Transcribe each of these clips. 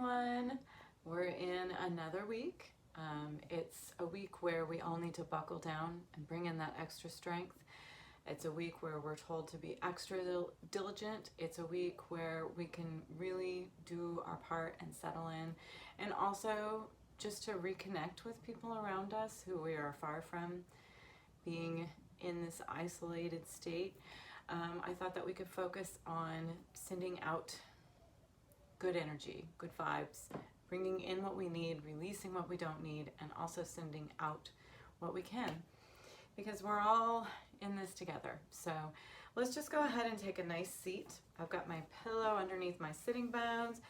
everyone. We're in another week. It's a week where we all need to buckle down and bring in that extra strength. It's a week where we're told to be extra diligent. It's a week where we can really do our part and settle in, and also just to reconnect with people around us who we are far from, being in this isolated state. I thought that we could focus on sending out good energy, good vibes, bringing in what we need, releasing what we don't need, and also sending out what we can, because we're all in this together. So let's just go ahead and take a nice seat. I've got my pillow underneath my sitting bones.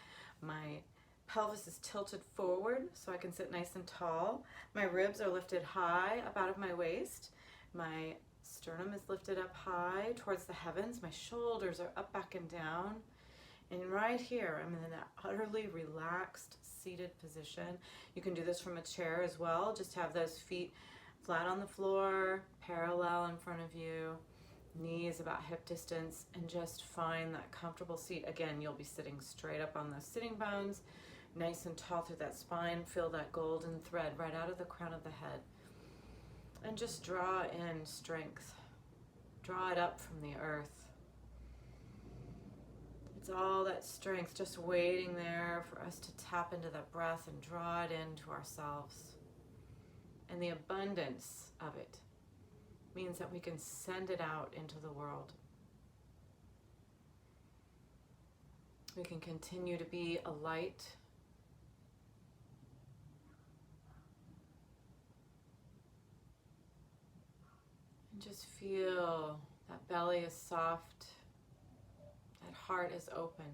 My pelvis is tilted forward so I can sit nice and tall. My ribs are lifted high up out of my waist. My sternum is lifted up high towards the heavens. My shoulders are up, back, and down. And right here, I'm in that utterly relaxed, seated position. You can do this from a chair as well. Just have those feet flat on the floor, parallel in front of you, knees about hip distance, and just find that comfortable seat. Again, you'll be sitting straight up on those sitting bones, nice and tall through that spine. Feel that golden thread right out of the crown of the head. And just draw in strength. Draw it up from the earth. It's all that strength just waiting there for us to tap into that breath and draw it into ourselves. And the abundance of it means that we can send it out into the world. We can continue to be a light. And just feel that belly is soft. That heart is open.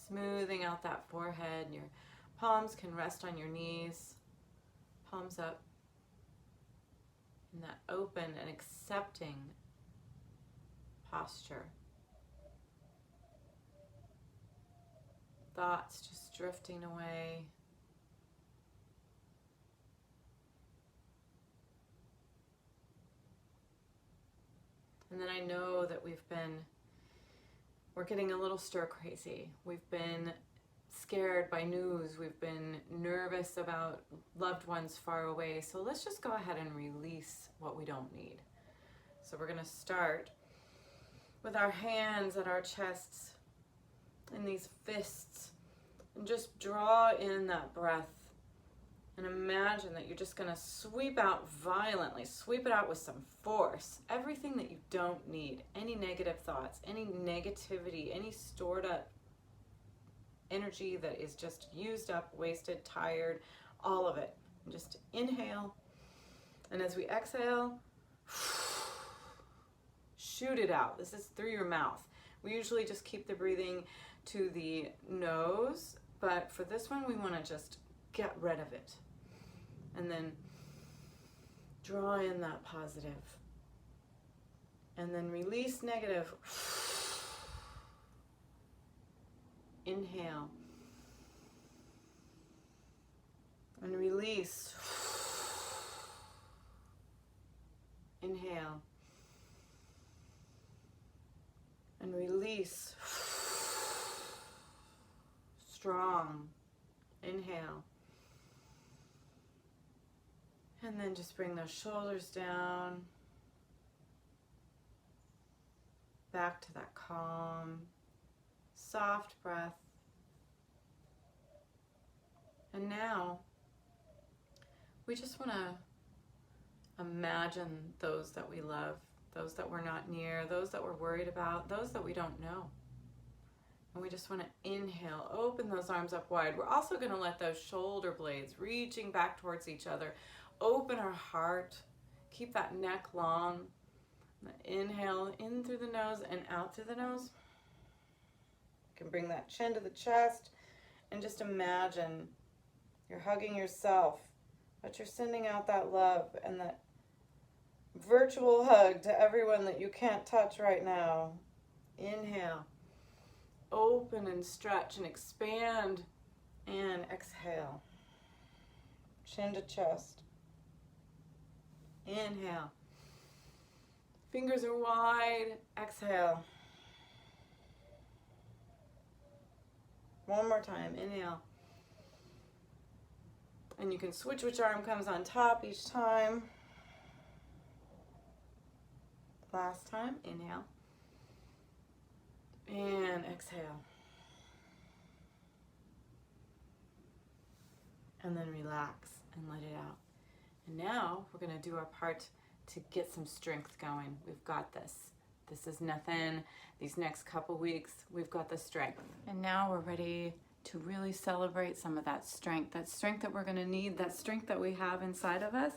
Smoothing out that forehead. Your palms can rest on your knees. Palms up. In that open and accepting posture. Thoughts just drifting away. And then I know that we're getting a little stir crazy. We've been scared by news. We've been nervous about loved ones far away. So let's just go ahead and release what we don't need. So we're going to start with our hands at our chests in these fists, and just draw in that breath. And imagine that you're just going to sweep out violently, sweep it out with some force. Everything that you don't need, any negative thoughts, any negativity, any stored up energy that is just used up, wasted, tired, all of it. And just inhale. And as we exhale, shoot it out. This is through your mouth. We usually just keep the breathing to the nose, but for this one, we want to just get rid of it. And then draw in that positive. And then release negative. Inhale. And release. Inhale. And release. Strong. Inhale. And then just bring those shoulders down. Back to that calm, soft breath. And now, we just want to imagine those that we love, those that we're not near, those that we're worried about, those that we don't know. And we just want to inhale, open those arms up wide. We're also going to let those shoulder blades reaching back towards each other. Open our heart. Keep that neck long. Inhale in through the nose and out through the nose. You can bring that chin to the chest and just imagine you're hugging yourself, but you're sending out that love and that virtual hug to everyone that you can't touch right now. Inhale. Open and stretch and expand, and exhale. Chin to chest. Inhale. Fingers are wide. Exhale. One more time, inhale. And you can switch which arm comes on top each time. Last time, inhale. And exhale. And then relax and let it out. And now we're going to do our part to get some strength going. We've got this. This is nothing. These next couple weeks, we've got the strength. And now we're ready to really celebrate some of that strength that we're going to need, that strength that we have inside of us.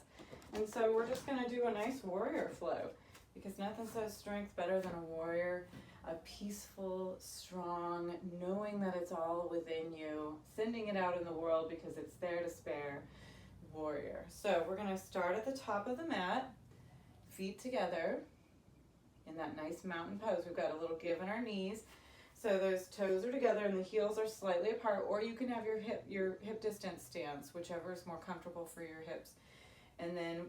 And so we're just going to do a nice warrior flow, because nothing says strength better than a warrior. A peaceful, strong, knowing that it's all within you, sending it out in the world because it's there to spare warrior. So we're going to start at the top of the mat, feet together in that nice mountain pose. We've got a little give in our knees. So those toes are together and the heels are slightly apart, or you can have your hip distance stance, whichever is more comfortable for your hips. And then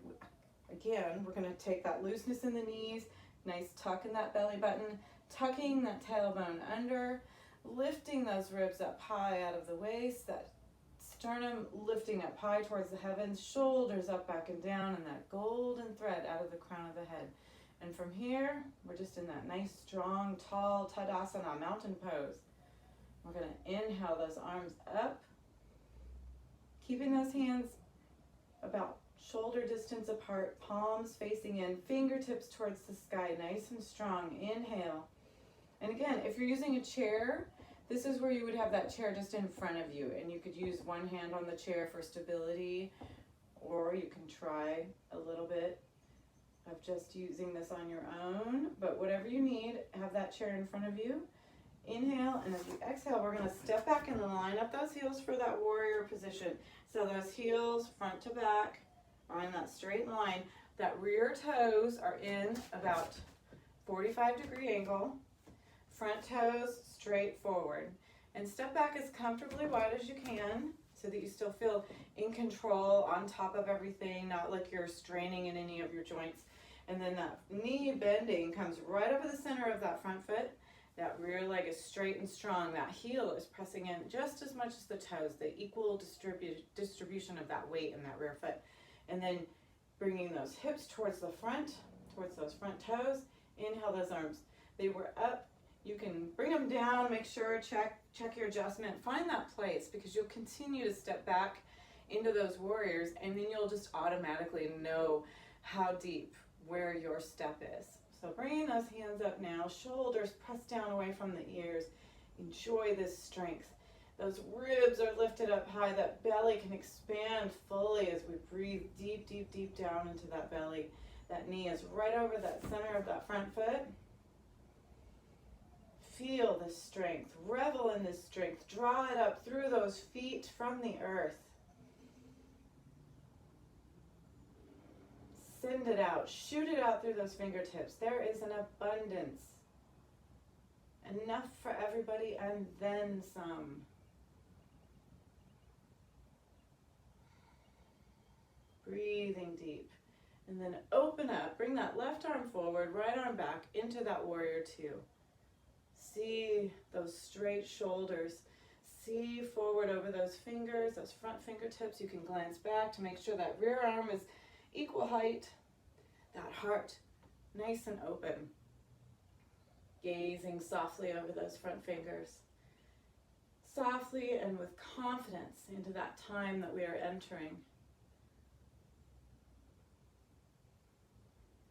again, we're going to take that looseness in the knees, nice tuck in that belly button, tucking that tailbone under, lifting those ribs up high out of the waist, that sternum lifting up high towards the heavens, shoulders up, back, and down, and that golden thread out of the crown of the head. And from here, we're just in that nice, strong, tall Tadasana mountain pose. We're going to inhale those arms up, keeping those hands about shoulder distance apart, palms facing in, fingertips towards the sky, nice and strong. Inhale. And again, if you're using a chair, this is where you would have that chair just in front of you, and you could use one hand on the chair for stability, or you can try a little bit of just using this on your own, but whatever you need, have that chair in front of you. Inhale, and as you exhale, we're going to step back and line up those heels for that warrior position. So those heels front to back are in that straight line. That rear toes are in about 45-degree angle. Front toes straight forward. And step back as comfortably wide as you can so that you still feel in control, on top of everything, not like you're straining in any of your joints. And then that knee bending comes right over the center of that front foot. That rear leg is straight and strong. That heel is pressing in just as much as the toes, the equal distribution of that weight in that rear foot. And then bringing those hips towards the front, towards those front toes. Inhale those arms. They were up. You can bring them down, make sure, check your adjustment. Find that place, because you'll continue to step back into those warriors, and then you'll just automatically know how deep, where your step is. So bringing those hands up now, shoulders pressed down away from the ears. Enjoy this strength. Those ribs are lifted up high. That belly can expand fully as we breathe deep, deep, deep down into that belly. That knee is right over that center of that front foot. Feel this strength. Revel in this strength. Draw it up through those feet from the earth. Send it out. Shoot it out through those fingertips. There is an abundance. Enough for everybody and then some. Breathing deep. And then open up. Bring that left arm forward, right arm back into that warrior two. See those straight shoulders. See forward over those fingers, those front fingertips. You can glance back to make sure that rear arm is equal height. That heart nice and open. Gazing softly over those front fingers. Softly and with confidence into that time that we are entering.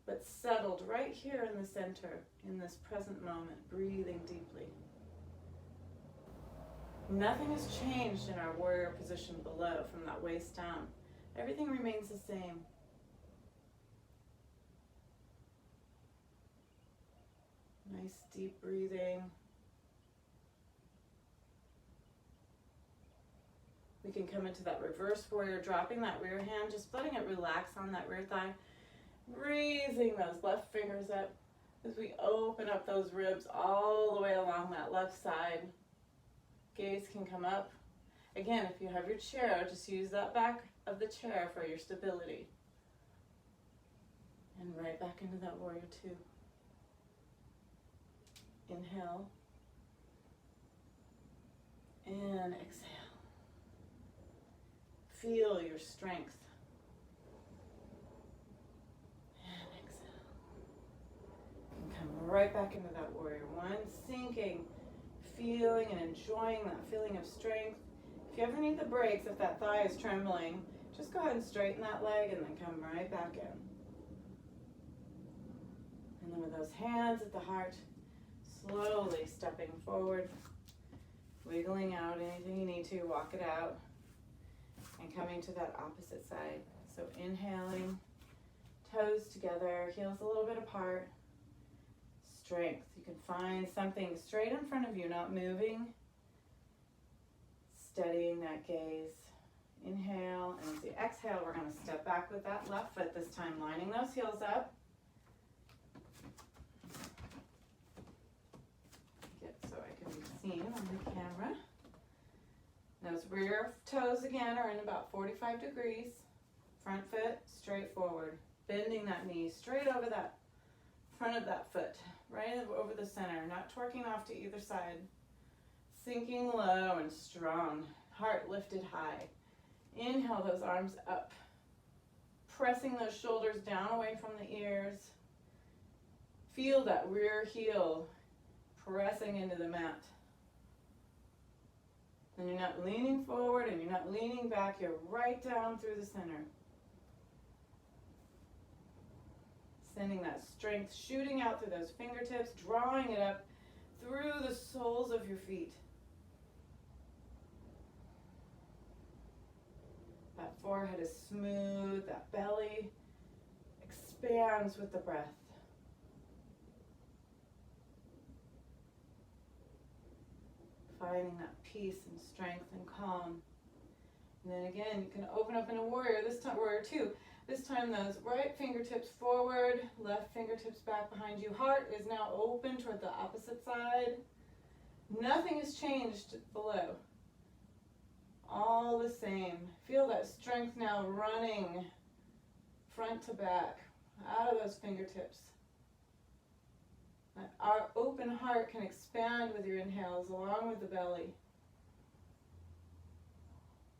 But settled right here in the center, in this present moment, breathing deeply. Nothing has changed in our warrior position below from that waist down. Everything remains the same. Nice deep breathing. We can come into that reverse warrior, dropping that rear hand, just letting it relax on that rear thigh. Breathing those left fingers up as we open up those ribs all the way along that left side. Gaze can come up. Again, if you have your chair, just use that back of the chair for your stability. And right back into that warrior two. Inhale. And exhale. Feel your strength. And exhale. And come right back into that warrior one, sinking, feeling and enjoying that feeling of strength. If you ever need the breaks, if that thigh is trembling, just go ahead and straighten that leg and then come right back in. And then with those hands at the heart, slowly stepping forward, wiggling out anything you need to, walk it out, and coming to that opposite side. So inhaling, toes together, heels a little bit apart, strength. You can find something straight in front of you, not moving, steadying that gaze. Inhale, and as you exhale, we're going to step back with that left foot, this time lining those heels up. So I can be seen on the camera. Those rear toes again are in about 45 degrees. Front foot straight forward. Bending that knee straight over that front of that foot. Right over the center. Not twerking off to either side. Sinking low and strong. Heart lifted high. Inhale those arms up. Pressing those shoulders down away from the ears. Feel that rear heel pressing into the mat. And you're not leaning forward and you're not leaning back, you're right down through the center. Sending that strength shooting out through those fingertips, drawing it up through the soles of your feet. That forehead is smooth, that belly expands with the breath. Finding that peace and strength and calm. And then again, you can open up in a warrior, this time warrior two. This time those right fingertips forward, left fingertips back behind you. Heart is now open toward the opposite side. Nothing has changed below. All the same. Feel that strength now running front to back, out of those fingertips. Our open heart can expand with your inhales along with the belly.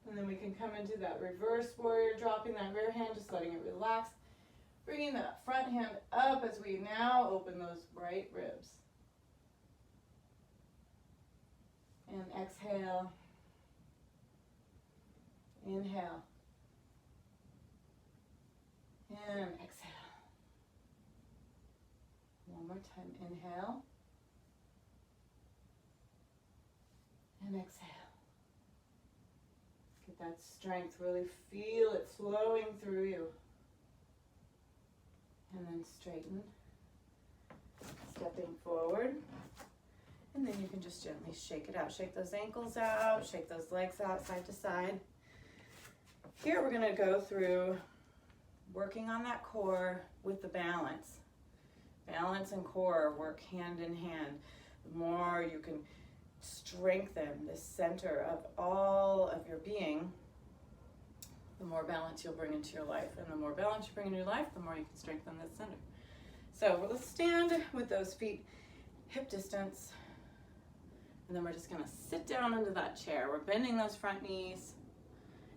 And then we can come into that reverse warrior, dropping that rear hand, just letting it relax. Bringing that front hand up as we now open those right ribs. And exhale. Inhale. And exhale. One more time, inhale. And exhale. Get that strength, really feel it flowing through you. And then straighten. Stepping forward. And then you can just gently shake it out. Shake those ankles out, shake those legs out side to side. Here we're going to go through working on that core with the balance. Balance and core work hand in hand. The more you can strengthen the center of all of your being, the more balance you'll bring into your life. And the more balance you bring into your life, the more you can strengthen the center. So we'll stand with those feet hip distance. And then we're just going to sit down into that chair. We're bending those front knees.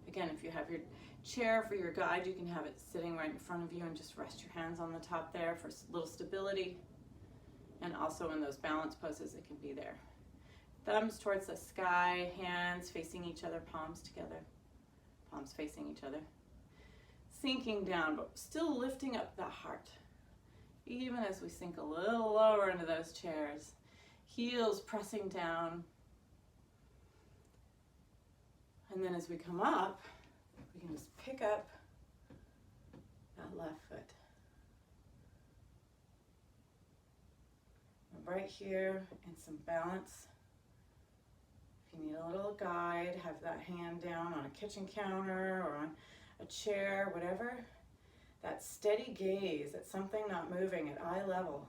Again, if you have your chair for your guide, you can have it sitting right in front of you and just rest your hands on the top there for a little stability. And also in those balance poses, it can be there. Thumbs towards the sky, hands facing each other, palms together, palms facing each other. Sinking down, but still lifting up the heart. Even as we sink a little lower into those chairs. Heels pressing down. And then as we come up, we can just pick up that left foot. And right here in some balance. If you need a little guide, have that hand down on a kitchen counter or on a chair, whatever. That steady gaze at something not moving at eye level.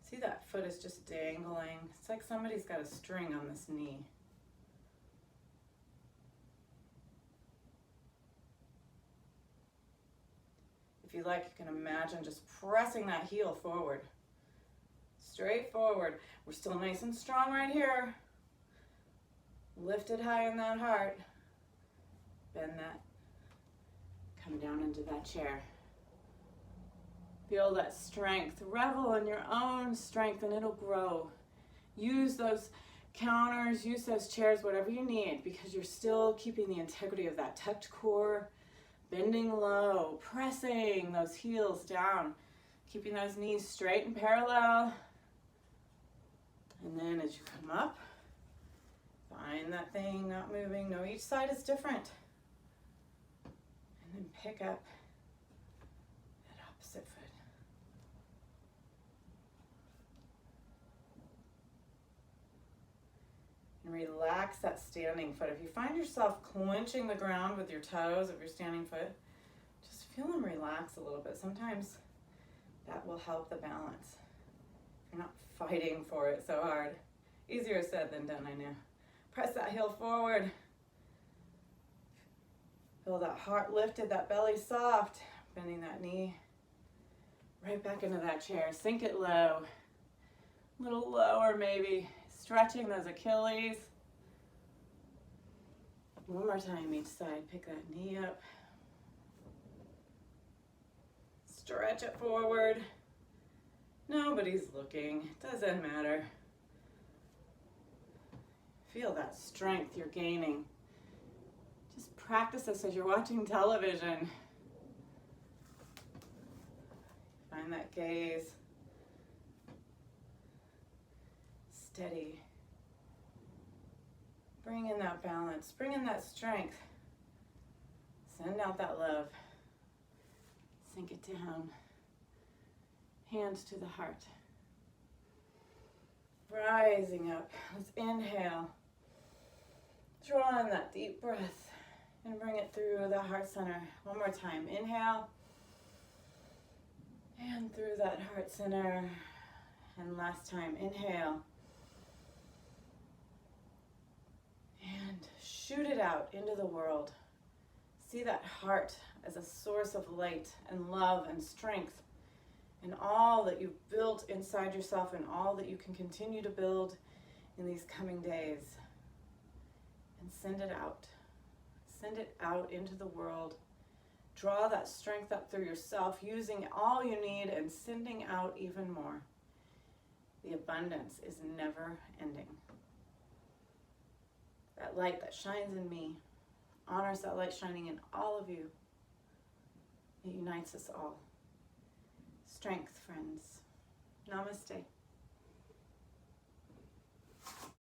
See, that foot is just dangling. It's like somebody's got a string on this knee. If you like, you can imagine just pressing that heel forward. Straight forward. We're still nice and strong right here. Lifted high in that heart. Bend that. Come down into that chair. Feel that strength. Revel in your own strength and it'll grow. Use those counters, use those chairs, whatever you need, because you're still keeping the integrity of that tucked core, bending low, pressing those heels down, keeping those knees straight and parallel. And then as you come up, find that thing not moving. No, each side is different. And then pick up that opposite foot. And relax that standing foot. If you find yourself clenching the ground with your toes of your standing foot, just feel them relax a little bit. Sometimes that will help the balance. You're not fighting for it so hard. Easier said than done, I know. Press that heel forward. Feel that heart lifted, that belly soft. Bending that knee right back into that chair. Sink it low. A little lower maybe. Stretching those Achilles. One more time each side. Pick that knee up. Stretch it forward. Nobody's looking. Doesn't matter. Feel that strength you're gaining. Just practice this as you're watching television. Find that gaze. Steady. Bring in that balance. Bring in that strength. Send out that love. Sink it down. Hands to the heart. Rising up. Let's inhale. Draw in that deep breath and bring it through the heart center. One more time. Inhale. And through that heart center. And last time. Inhale. And shoot it out into the world. See that heart as a source of light and love and strength and all that you've built inside yourself and all that you can continue to build in these coming days. And send it out. Send it out into the world. Draw that strength up through yourself, using all you need and sending out even more. The abundance is never ending. That light that shines in me honors that light shining in all of you. It unites us all. Strength, friends. Namaste.